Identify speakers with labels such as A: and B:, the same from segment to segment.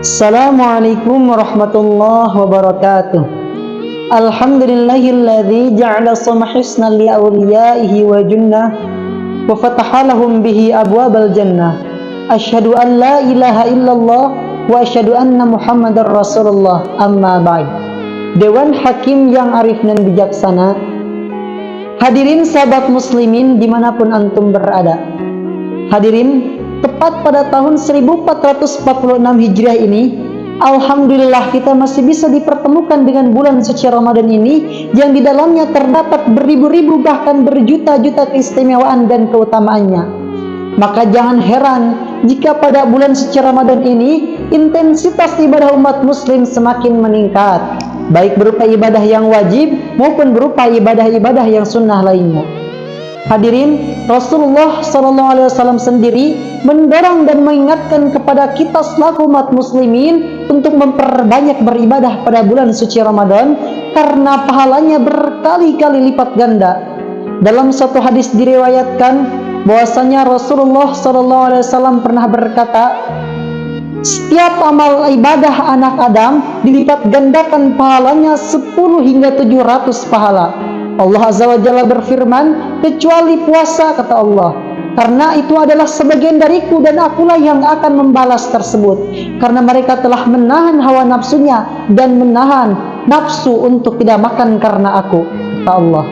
A: Assalamualaikum warahmatullahi wabarakatuh. Alhamdulillahilladzi ja'ala sama hisnan li awliyaihi wa junnah wa fataha lahum bihi abwabal jannah. Asyhadu an la ilaha illallah wa asyhadu anna Muhammadar Rasulullah. Amma ba'd. Dewan Hakim yang arif dan bijaksana, hadirin sahabat muslimin dimanapun antum berada. Hadirin, tepat pada tahun 1446 Hijriah ini, alhamdulillah kita masih bisa dipertemukan dengan bulan suci Ramadan ini, yang di dalamnya terdapat beribu-ribu bahkan berjuta-juta keistimewaan dan keutamaannya. Maka jangan heran jika pada bulan suci Ramadan ini intensitas ibadah umat muslim semakin meningkat, baik berupa ibadah yang wajib maupun berupa ibadah-ibadah yang sunnah lainnya. Hadirin, Rasulullah SAW sendiri mendorong dan mengingatkan kepada kita selaku umat muslimin untuk memperbanyak beribadah pada bulan suci Ramadan, karena pahalanya berkali-kali lipat ganda. Dalam satu hadis diriwayatkan bahwasanya Rasulullah SAW pernah berkata, setiap amal ibadah anak Adam dilipat gandakan pahalanya 10 hingga 700 pahala. Allah Azza wa Jalla berfirman, kecuali puasa, kata Allah, karena itu adalah sebagian dariku dan akulah yang akan membalas tersebut, karena mereka telah menahan hawa nafsunya dan menahan nafsu untuk tidak makan karena aku, kata Allah.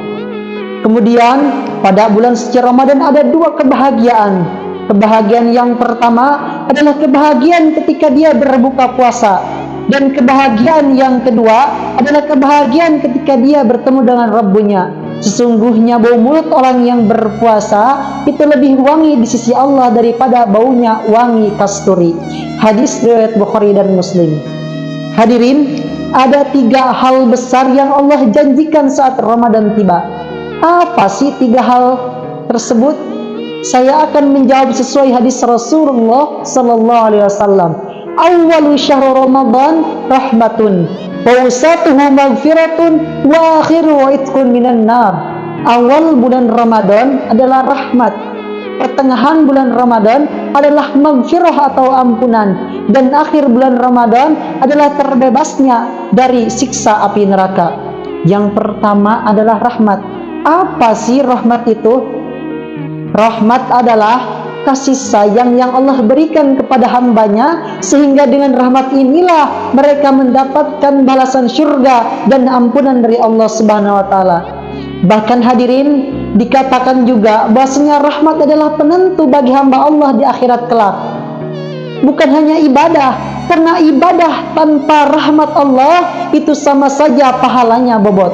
A: Kemudian pada bulan suci Ramadan ada dua kebahagiaan. Kebahagiaan yang pertama adalah kebahagiaan ketika dia berbuka puasa, dan kebahagiaan yang kedua adalah kebahagiaan ketika dia bertemu dengan Rabbunya. Sesungguhnya bau mulut orang yang berpuasa itu lebih wangi di sisi Allah daripada baunya wangi kasturi. Hadis riwayat Bukhari dan Muslim. Hadirin, ada 3 hal besar yang Allah janjikan saat Ramadan tiba. Apa sih 3 hal tersebut? Saya akan menjawab sesuai hadis Rasulullah sallallahu alaihi wasallam. Awwalu syahrul Ramadan rahmatun, wa wasatuhu maghfiratun, wa akhiruhu itqun minan nar. Awal bulan Ramadan adalah rahmat, pertengahan bulan Ramadan adalah maghfirah atau ampunan, dan akhir bulan Ramadan adalah terbebasnya dari siksa api neraka. Yang pertama adalah rahmat. Apa sih rahmat itu? Rahmat adalah kasih sayang yang Allah berikan kepada hambanya, sehingga dengan rahmat inilah mereka mendapatkan balasan surga dan ampunan dari Allah Subhanahu wa taala. Bahkan hadirin, dikatakan juga bahwasanya rahmat adalah penentu bagi hamba Allah di akhirat kelak. Bukan hanya ibadah, karena ibadah tanpa rahmat Allah itu sama saja pahalanya bobot.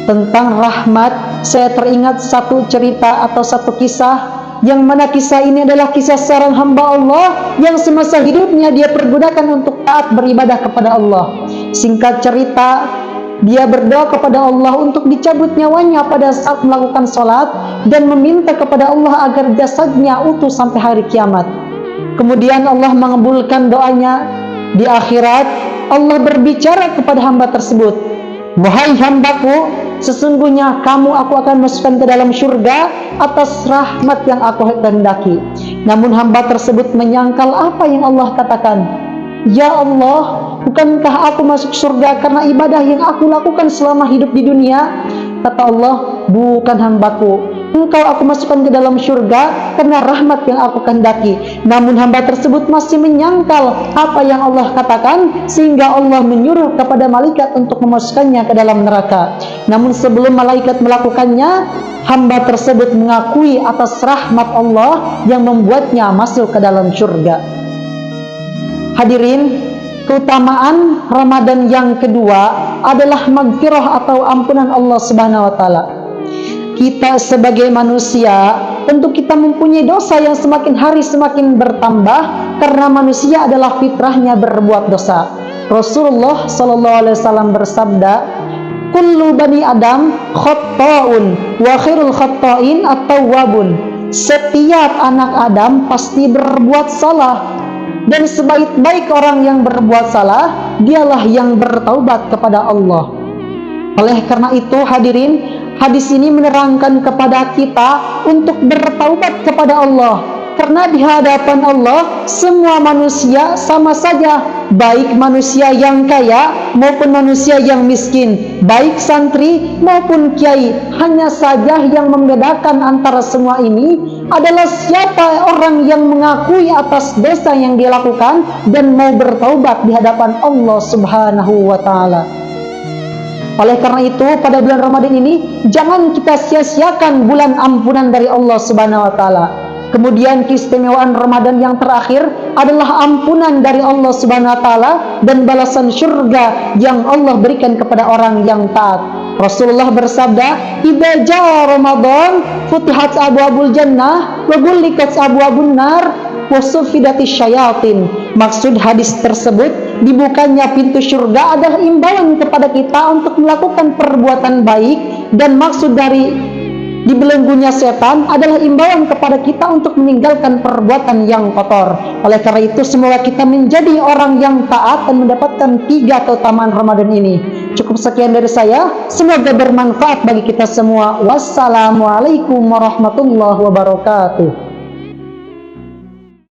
A: Tentang rahmat, saya teringat satu cerita atau satu kisah, yang mana kisah ini adalah kisah seorang hamba Allah yang semasa hidupnya dia pergunakan untuk taat beribadah kepada Allah. Singkat cerita, dia berdoa kepada Allah untuk dicabut nyawanya pada saat melakukan sholat, dan meminta kepada Allah agar jasadnya utuh sampai hari kiamat. Kemudian Allah mengabulkan doanya. Di akhirat, Allah berbicara kepada hamba tersebut, wahai hambaku, sesungguhnya kamu aku akan masukkan ke dalam surga atas rahmat yang aku kehendaki. Namun hamba tersebut menyangkal apa yang Allah katakan. Ya Allah, bukankah aku masuk surga karena ibadah yang aku lakukan selama hidup di dunia? Kata Allah, bukan hambaku, engkau aku masukkan ke dalam surga karena rahmat yang aku kehendaki. Namun hamba tersebut masih menyangkal apa yang Allah katakan, sehingga Allah menyuruh kepada malaikat untuk memasukkannya ke dalam neraka. Namun sebelum malaikat melakukannya, hamba tersebut mengakui atas rahmat Allah yang membuatnya masuk ke dalam surga. Hadirin, keutamaan Ramadan yang kedua adalah maghfirah atau ampunan Allah Subhanahu wa taala. Kita sebagai manusia, tentu kita mempunyai dosa yang semakin hari semakin bertambah, karena manusia adalah fitrahnya berbuat dosa. Rasulullah SAW bersabda, kullu bani Adam khatta'un wa khairul khatta'in at-tawwabun. Setiap anak Adam pasti berbuat salah, dan sebaik-baik orang yang berbuat salah dialah yang bertaubat kepada Allah. Oleh karena itu hadirin, hadis ini menerangkan kepada kita untuk bertaubat kepada Allah, Karena di hadapan Allah semua manusia sama saja, baik manusia yang kaya maupun manusia yang miskin, baik santri maupun kiai. Hanya saja yang membedakan antara semua ini adalah siapa orang yang mengakui atas dosa yang dia lakukan dan mau bertaubat di hadapan Allah Subhanahu wa taala. Oleh karena itu, pada bulan Ramadan ini jangan kita sia-siakan bulan ampunan dari Allah Subhanahu wa taala. Kemudian keistimewaan Ramadan yang terakhir adalah ampunan dari Allah Subhanahu wa taala dan balasan surga yang Allah berikan kepada orang yang taat. Rasulullah bersabda, "Idza jaa Ramadan, futihat abwabul jannah wa ghulliqat abwabun nar wa suffidatis syayatin." Maksud hadis tersebut, dibukanya pintu surga adalah imbauan kepada kita untuk melakukan perbuatan baik, dan maksud dari dibelenggunya setan adalah imbauan kepada kita untuk meninggalkan perbuatan yang kotor. Oleh karena itu, semoga kita menjadi orang yang taat dan mendapatkan 3 keutamaan Ramadan ini. Cukup sekian dari saya, semoga bermanfaat bagi kita semua. Wassalamualaikum warahmatullahi wabarakatuh.